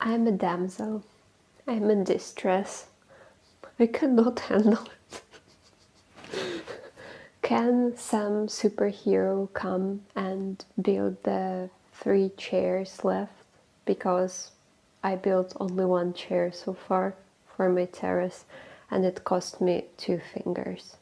I'm a damsel. I'm in distress. I cannot handle it. Can some superhero come and build the 3 chairs left? Because I built only 1 chair so far for my terrace and it cost me 2 fingers.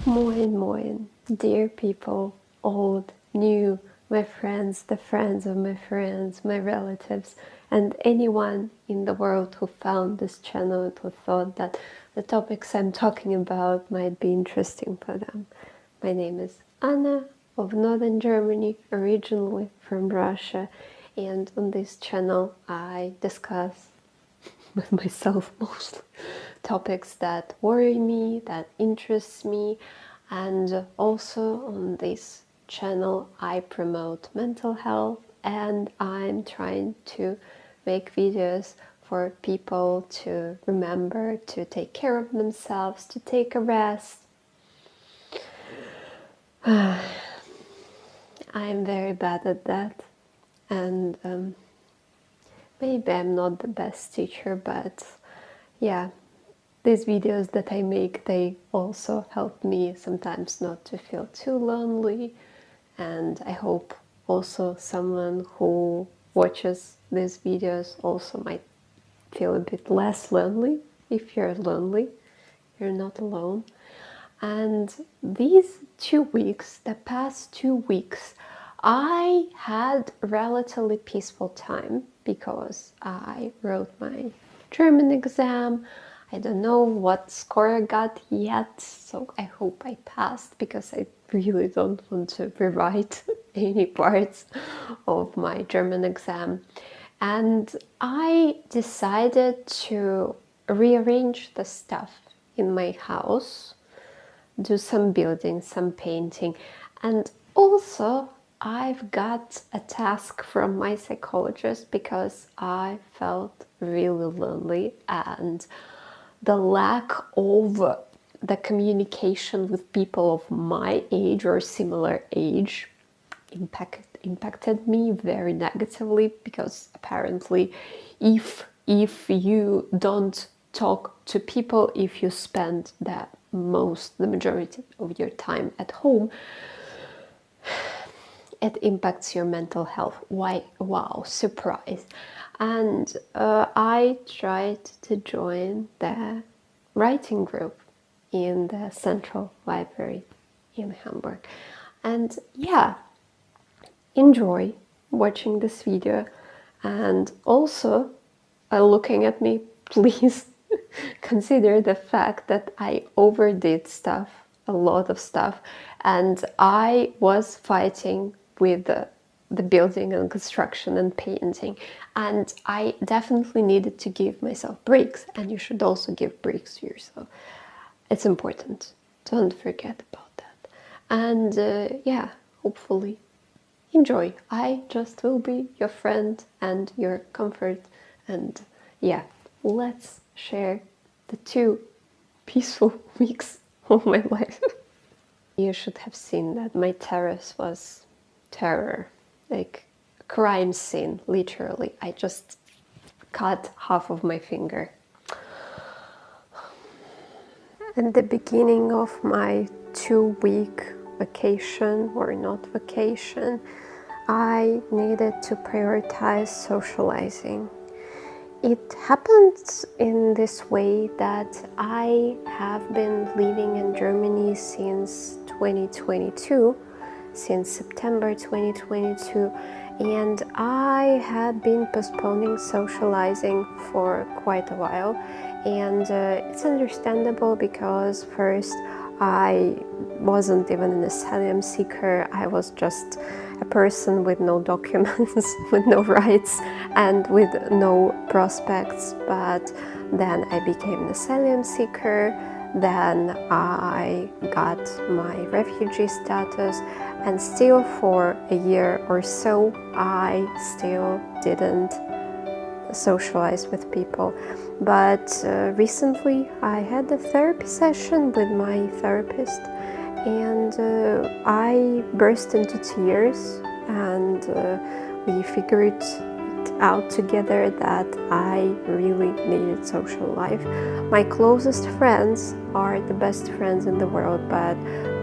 Moin moin, dear people, old, new, my friends, the friends of my friends, my relatives, and anyone in the world who found this channel and who thought that the topics I'm talking about might be interesting for them. My name is Anna of Northern Germany, originally from Russia, and on this channel I discuss with myself mostly topics that worry me, that interest me, and also on this channel I promote mental health and I'm trying to make videos for people to remember to take care of themselves, to take a rest. I'm very bad at that, and maybe I'm not the best teacher, but yeah, these videos that I make, they also help me sometimes not to feel too lonely, and I hope also someone who watches these videos also might feel a bit less lonely. If you're lonely, you're not alone. And these 2 weeks, the past 2 weeks, I had relatively peaceful time because I wrote my German exam. I don't know what score I got yet, so I hope I passed because I really don't want to rewrite any parts of my German exam. And I decided to rearrange the stuff in my house, do some building, some painting, and also I've got a task from my psychologist because I felt really lonely and the lack of the communication with people of my age or similar age impacted me very negatively, because apparently if you don't talk to people, if you spend the majority of your time at home, it impacts your mental health. Why? Wow, surprise. And I tried to join the writing group in the Central Library in Hamburg, and yeah, enjoy watching this video. And also looking at me, please consider the fact that I overdid stuff, a lot of stuff, and I was fighting with the building and construction and painting, and I definitely needed to give myself breaks, and you should also give breaks to yourself. It's important, don't forget about that. And yeah, hopefully enjoy. I just will be your friend and your comfort, and yeah, let's share the 2 peaceful weeks of my life. You should have seen that my terrace was terror, like a crime scene, literally. I just cut half of my finger. At the beginning of my 2-week vacation, or not vacation, I needed to prioritize socializing. It happened in this way that I have been living in Germany since 2022, since September 2022, and I had been postponing socializing for quite a while. And it's understandable, because first I wasn't even an asylum seeker, I was just a person with no documents, with no rights and with no prospects. But then I became an asylum seeker, then I got my refugee status, and still for a year or so I still didn't socialize with people. But recently I had a therapy session with my therapist, and I burst into tears, and we figured it out together that I really needed social life. My closest friends are the best friends in the world, but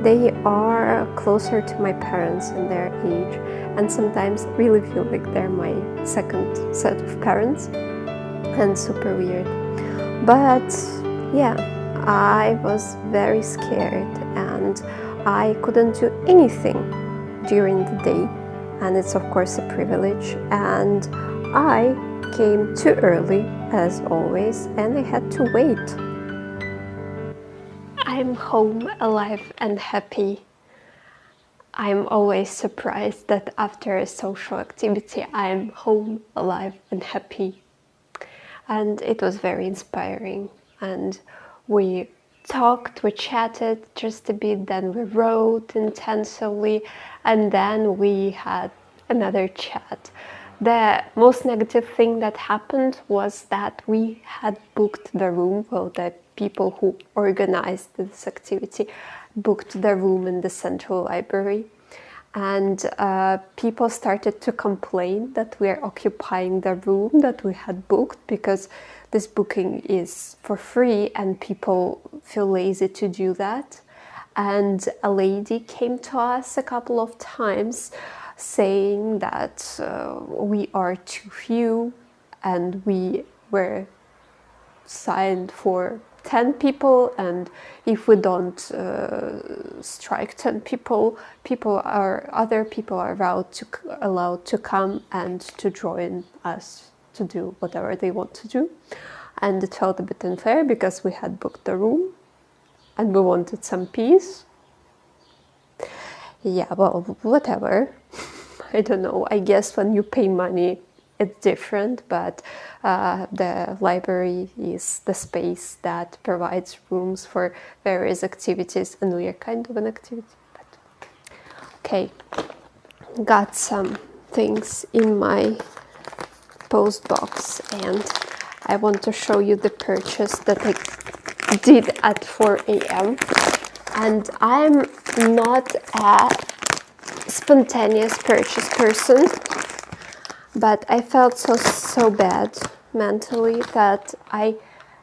they are closer to my parents in their age, and sometimes really feel like they're my second set of parents, and super weird. But yeah, I was very scared and I couldn't do anything during the day, and it's of course a privilege, and I came too early as always, and I had to wait. I'm home, alive and happy. I'm always surprised that after a social activity I'm home, alive and happy. And it was very inspiring, and we talked, we chatted just a bit, then we wrote intensely, and then we had another chat. The most negative thing that happened was that we had booked the room, well, the people who organized this activity booked the room in the central library, and people started to complain that we are occupying the room that we had booked, because this booking is for free and people feel lazy to do that. And a lady came to us a couple of times saying that we are too few, and we were signed for 10 people, and if we don't strike 10 people, other people are allowed to come and to join us to do whatever they want to do. And it felt a bit unfair because we had booked the room and we wanted some peace. Yeah, well, whatever. I don't know, I guess when you pay money it's different, but the library is the space that provides rooms for various activities, and we are kind of an activity. But okay, got some things in my post box, and I want to show you the purchase that I did at 4 a.m. And I'm not a spontaneous purchase person, but I felt so bad mentally that I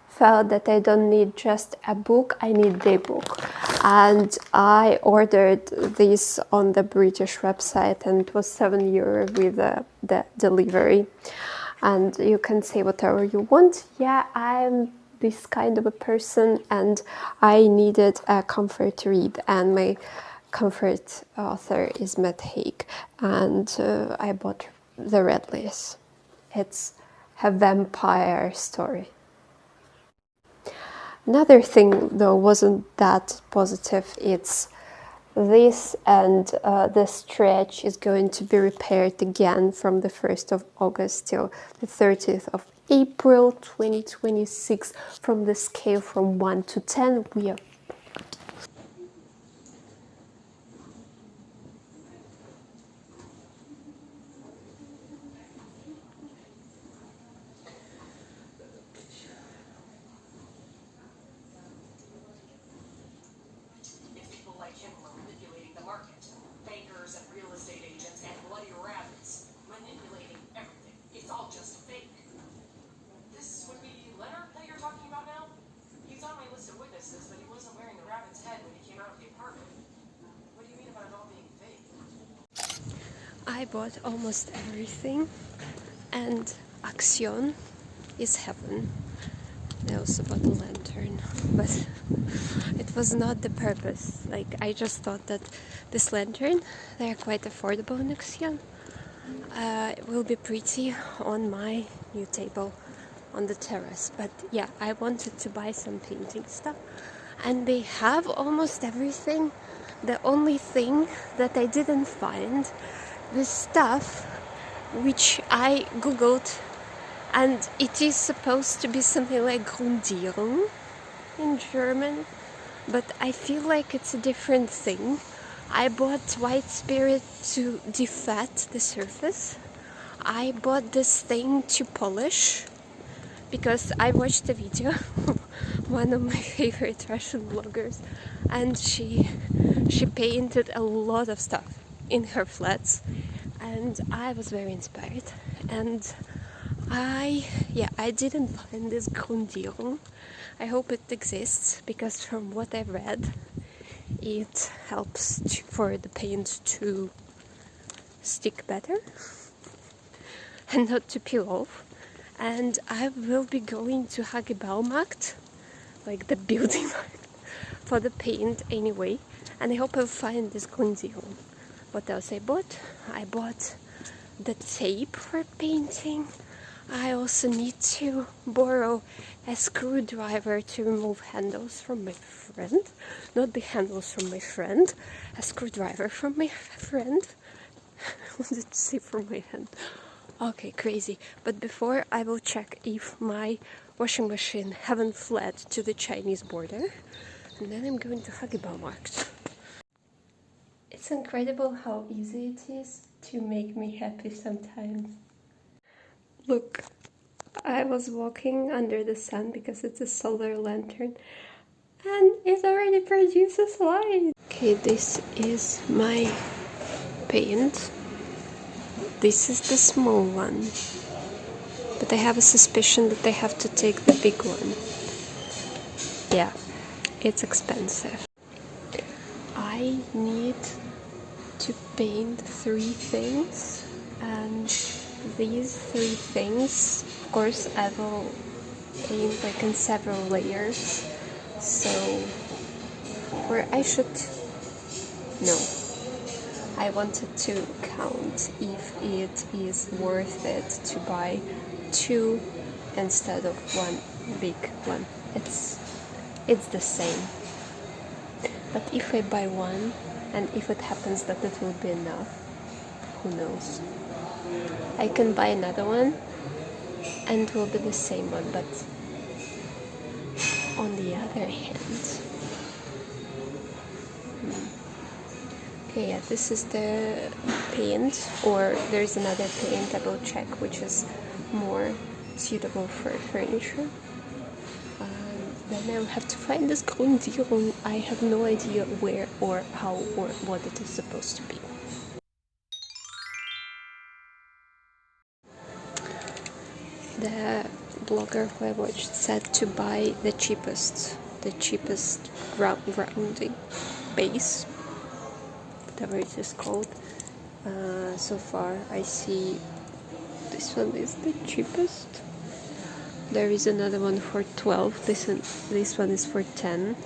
felt that I don't need just a book, I need the book. And I ordered this on the British website, and it was €7 with the delivery. And you can say whatever you want. Yeah, I'm this kind of a person, and I needed a comfort read, and my comfort author is Matt Haig, and I bought The Red Lace. It's a vampire story. Another thing though wasn't that positive. It's this, and the stretch is going to be repaired again from the 1st of August till the 30th of April 2026. From the scale from 1 to 10, we are I bought almost everything, and Action is heaven. I also bought a lantern, but it was not the purpose. Like, I just thought that this lantern, they're quite affordable in Action. It will be pretty on my new table on the terrace. But yeah, I wanted to buy some painting stuff, and they have almost everything. The only thing that I didn't find, the stuff which I googled, and it is supposed to be something like Grundierung in German, but I feel like it's a different thing. I bought white spirit to defat the surface. I bought this thing to polish because I watched a video one of my favorite Russian bloggers, and she she painted a lot of stuff in her flats, and I was very inspired. And I didn't find this Grundierung. I hope it exists, because from what I read, it helps for the paint to stick better and not to peel off. And I will be going to Hage Baumarkt, like the building market, for the paint anyway, and I hope I'll find this Grundierung. What else I bought? I bought the tape for painting. I also need to borrow a screwdriver to remove handles from my friend. Not the handles from my friend, a screwdriver from my friend. What did you say from my hand? Okay, crazy. But before, I will check if my washing machine haven't fled to the Chinese border. And then I'm going to Hage Baumarkt. It's incredible how easy it is to make me happy sometimes. Look, I was walking under the sun because it's a solar lantern, and it already produces light. Okay, this is my paint. This is the small one, but I have a suspicion that I have to take the big one. Yeah, it's expensive. I need to paint 3 things, and these 3 things, of course, I will paint like in several layers. So, or I should, no, I wanted to count if it is worth it to buy 2 instead of 1 big one. It's the same. But if I buy 1, and if it happens that it will be enough, who knows? I can buy another one and it will be the same one, but on the other hand, okay, yeah, this is the paint, or there's another paint I will check which is more suitable for furniture. Then I'll have to find this Grundierung. I have no idea where or how or what it is supposed to be. The blogger who I watched said to buy the cheapest rounding base, whatever it is called. So far I see this one is the cheapest. There is another one for 12. This one is for 10.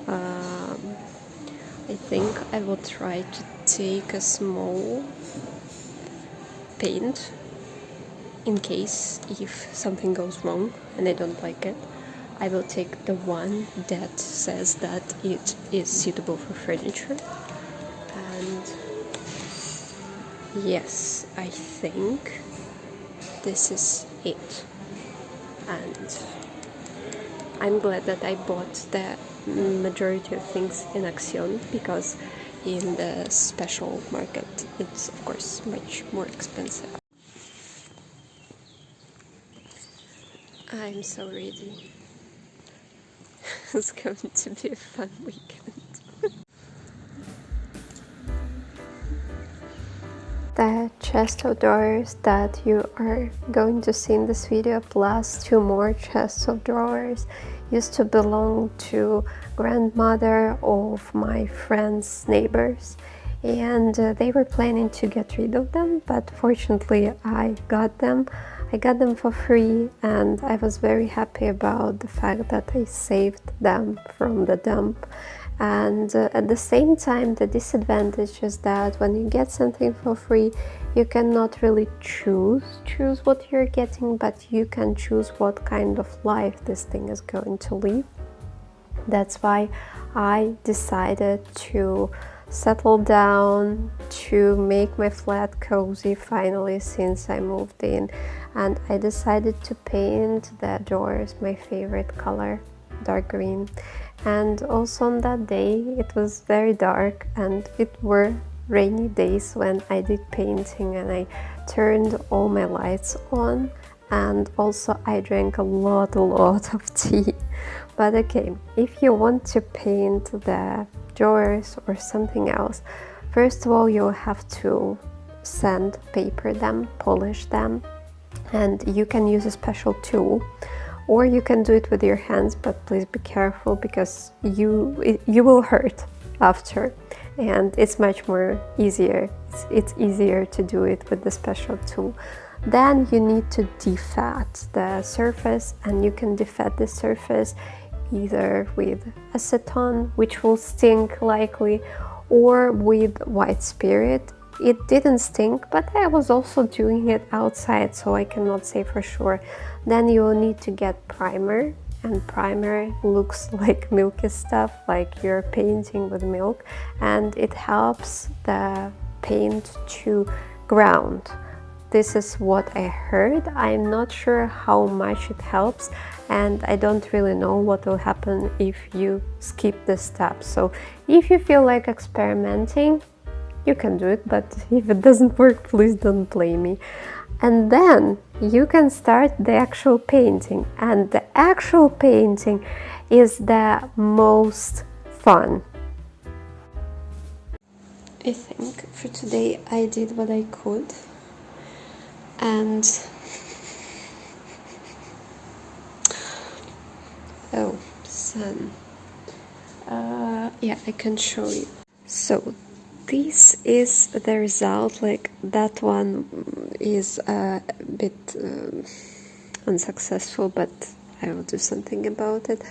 I think I will try to take a small paint in case if something goes wrong and I don't like it. I will take the one that says that it is suitable for furniture. And yes, I think this is it. And I'm glad that I bought the majority of things in Action, because in the special market it's of course much more expensive. I'm so ready. It's going to be a fun weekend. The chest of drawers that you are going to see in this video, plus 2 more chests of drawers, used to belong to grandmother of my friend's neighbors, and they were planning to get rid of them, but fortunately I got them for free, and I was very happy about the fact that I saved them from the dump. And at the same time, the disadvantage is that when you get something for free, you cannot really choose what you're getting, but you can choose what kind of life this thing is going to live. That's why I decided to settle down, to make my flat cozy finally since I moved in, and I decided to paint the doors my favorite color, dark green. And also on that day it was very dark and it were rainy days when I did painting, and I turned all my lights on, and also I drank a lot of tea. But okay, if you want to paint the drawers or something else, first of all you'll have to sandpaper them, polish them, and you can use a special tool, or you can do it with your hands, but please be careful because you will hurt after, and it's much more easier. It's easier to do it with the special tool. Then you need to defat the surface, and you can defat the surface either with acetone, which will stink likely, or with white spirit. It didn't stink, but I was also doing it outside, so I cannot say for sure. Then you will need to get primer, and primer looks like milky stuff, like you're painting with milk, and it helps the paint to ground. This is what I heard. I'm not sure how much it helps, and I don't really know what will happen if you skip this step. So if you feel like experimenting, you can do it, but if it doesn't work, please don't blame me. And then you can start the actual painting, and the actual painting is the most fun. I think for today I did what I could, and oh, sun. Yeah, I can show you. So this is the result. Like that one is a bit unsuccessful, but I will do something about it.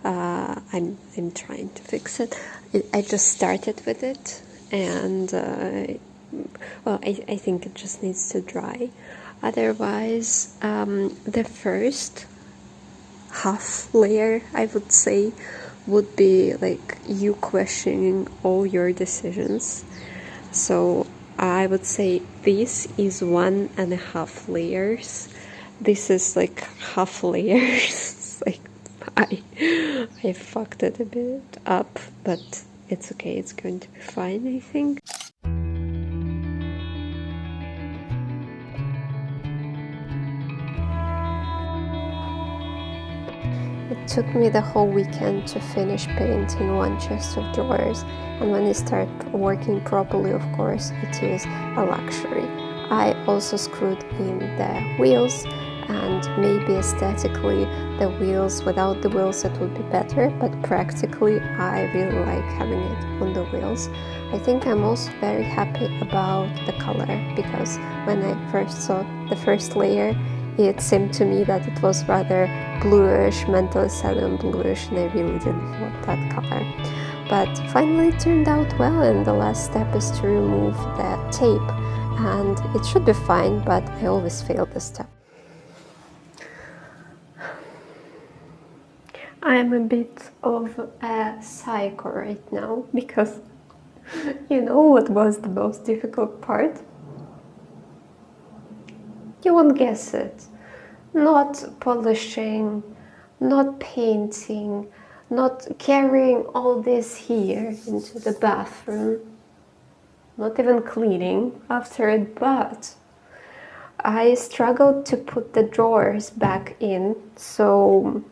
I'm trying to fix it. I just started with it, and well, I think it just needs to dry. Otherwise, the first half layer, I would say, would be like you questioning all your decisions. So I would say this is 1.5 layers. This is like half layers. Like I fucked it a bit up, but it's okay. It's going to be fine, I think. It took me the whole weekend to finish painting one chest of drawers, and when you start working properly, of course, it is a luxury. I also screwed in the wheels, and maybe aesthetically the wheels, without the wheels it would be better, but practically I really like having it on the wheels. I think I'm also very happy about the color, because when I first saw the first layer, it seemed to me that it was rather bluish, mentally southern bluish, and I really didn't want that color. But finally it turned out well, and the last step is to remove the tape, and it should be fine, but I always fail this step. I'm a bit of a psycho right now, because you know what was the most difficult part? You won't guess it. Not polishing, not painting, not carrying all this here into the bathroom, not even cleaning after it, but I struggled to put the drawers back in. So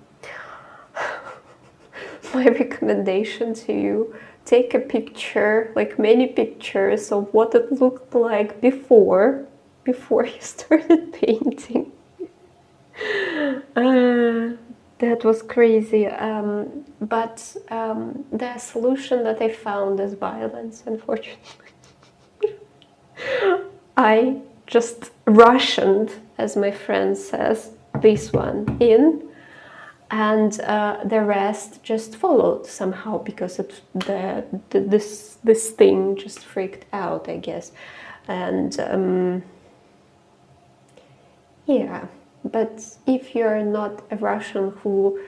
my recommendation to you, take a picture, like many pictures of what it looked like before you started painting. That was crazy, but the solution that I found is violence, unfortunately. I just Russianed, as my friend says, this one in, and the rest just followed somehow, because this thing just freaked out, I guess. And yeah, but if you're not a Russian who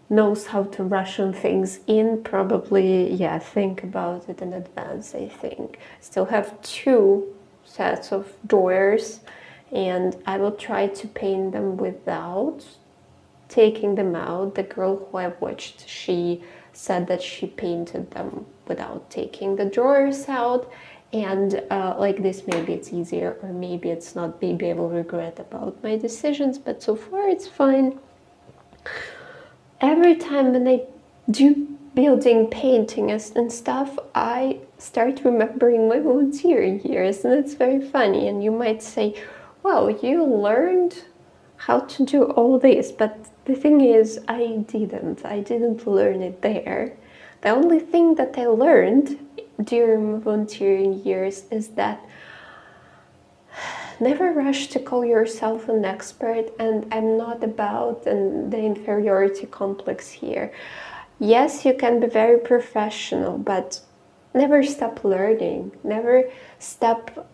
knows how to Russian things in, probably, yeah, think about it in advance, I think. Still have 2 sets of drawers, and I will try to paint them without taking them out. The girl who I watched, she said that she painted them without taking the drawers out, and like this, maybe it's easier, or maybe it's not. Maybe I will regret about my decisions, but so far it's fine. Every time when I do building, painting and stuff, I start remembering my volunteering years, and it's very funny. And you might say, well, you learned how to do all this, but the thing is, I didn't learn it there. The only thing that I learned during my volunteering years is that never rush to call yourself an expert, and I'm not about the inferiority complex here. Yes, you can be very professional, but never stop learning. Never stop,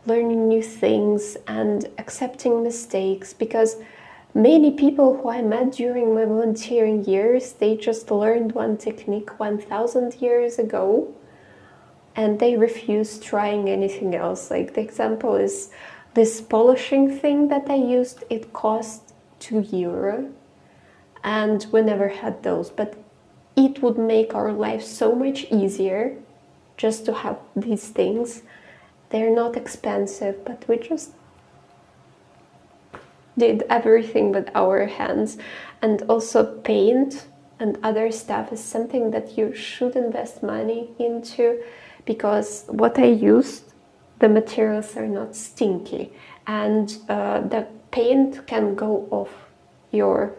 learning new things and accepting mistakes, because many people who I met during my volunteering years, they just learned one technique 1,000 years ago and they refused trying anything else. Like the example is this polishing thing that I used. It cost €2 and we never had those, but it would make our life so much easier just to have these things. They're not expensive, but we just did everything with our hands. And also paint and other stuff is something that you should invest money into, because what I used, the materials are not stinky, and the paint can go off your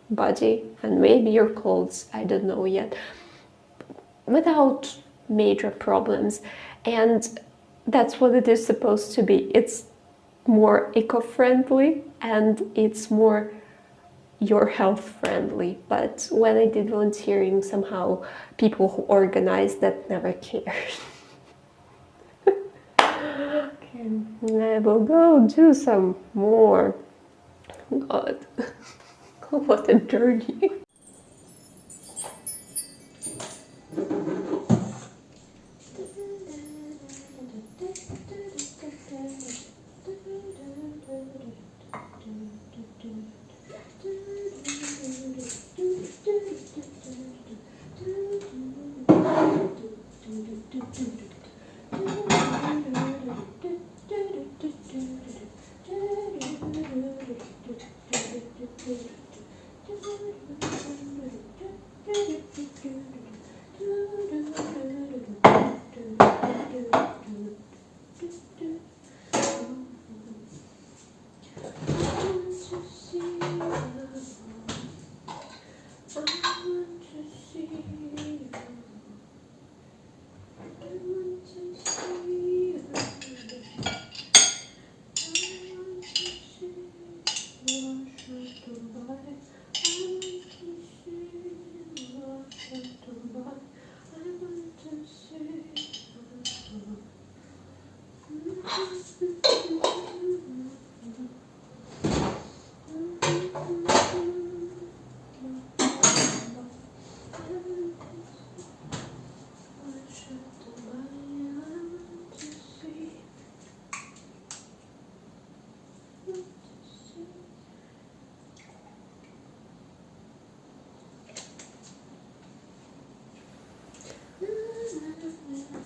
body and maybe your clothes, I don't know yet, without major problems. And that's what it is supposed to be. It's more eco-friendly and it's more your health friendly. But when I did volunteering, somehow people who organized that never cared. Okay, I will go do some more. God, what a journey.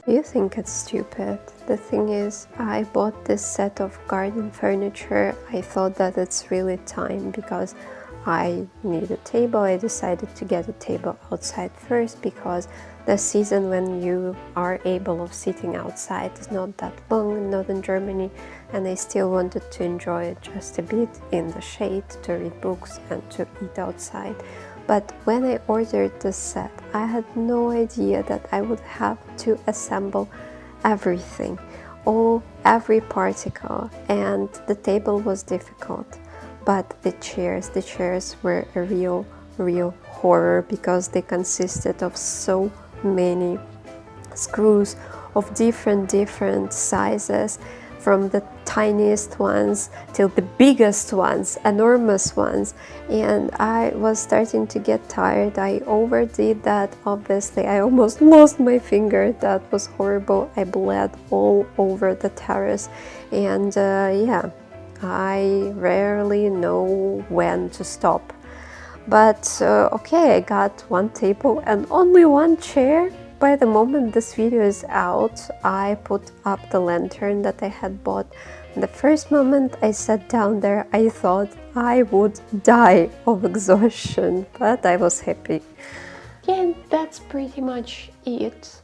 You think it's stupid. The thing is, I bought this set of garden furniture. I thought that it's really time because I need a table. I decided to get a table outside first because the season when you are able of sitting outside is not that long, not in Germany, and I still wanted to enjoy it just a bit in the shade, to read books and to eat outside. But when I ordered this set, I had no idea that I would have to assemble everything, every particle, and the table was difficult. But the chairs were a real horror because they consisted of so many screws of different sizes, from the tiniest ones till the biggest ones, enormous ones, and I was starting to get tired. I overdid that, obviously. I almost lost my finger. That was horrible. I bled all over the terrace, and yeah, I rarely know when to stop. But okay, I got one table and only one chair. by the moment this video is out, I put up the lantern that I had bought. The first moment I sat down there, I thought I would die of exhaustion, but I was happy. Yeah, that's pretty much it.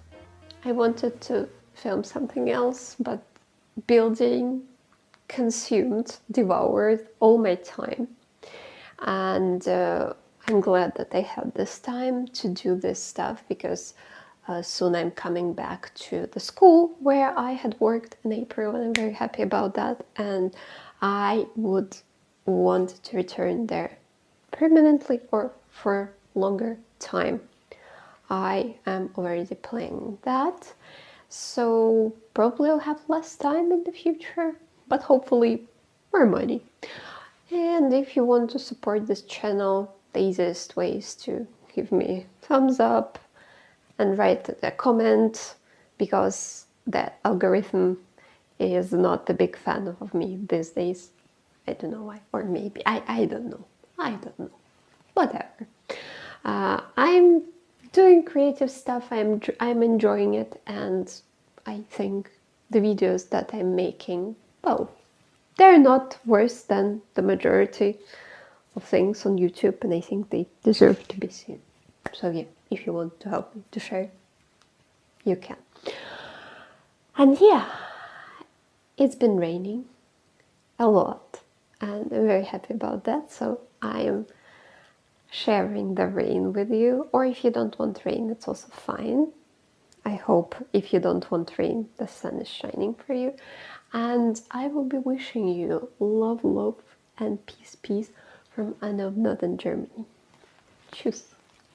I wanted to film something else, but building consumed, devoured all my time. And I'm glad that I had this time to do this stuff, because soon I'm coming back to the school where I had worked in April, and I'm very happy about that, and I would want to return there permanently or for longer time. I am already planning that, so probably I'll have less time in the future, but hopefully more money. And if you want to support this channel, the easiest way is to give me a thumbs up and write a comment, because the algorithm is not a big fan of me these days. I don't know why, or maybe, I don't know. I don't know. Whatever. I'm doing creative stuff, I'm enjoying it, and I think the videos that I'm making, well, they're not worse than the majority of things on YouTube, and I think they deserve to be seen. So yeah, if you want to help me to share, you can. And yeah, it's been raining a lot, and I'm very happy about that, so I am sharing the rain with you. Or if you don't want rain, it's also fine. I hope if you don't want rain, the sun is shining for you. And I will be wishing you love, love, and peace, peace from Anna of Northern Germany. Tschüss.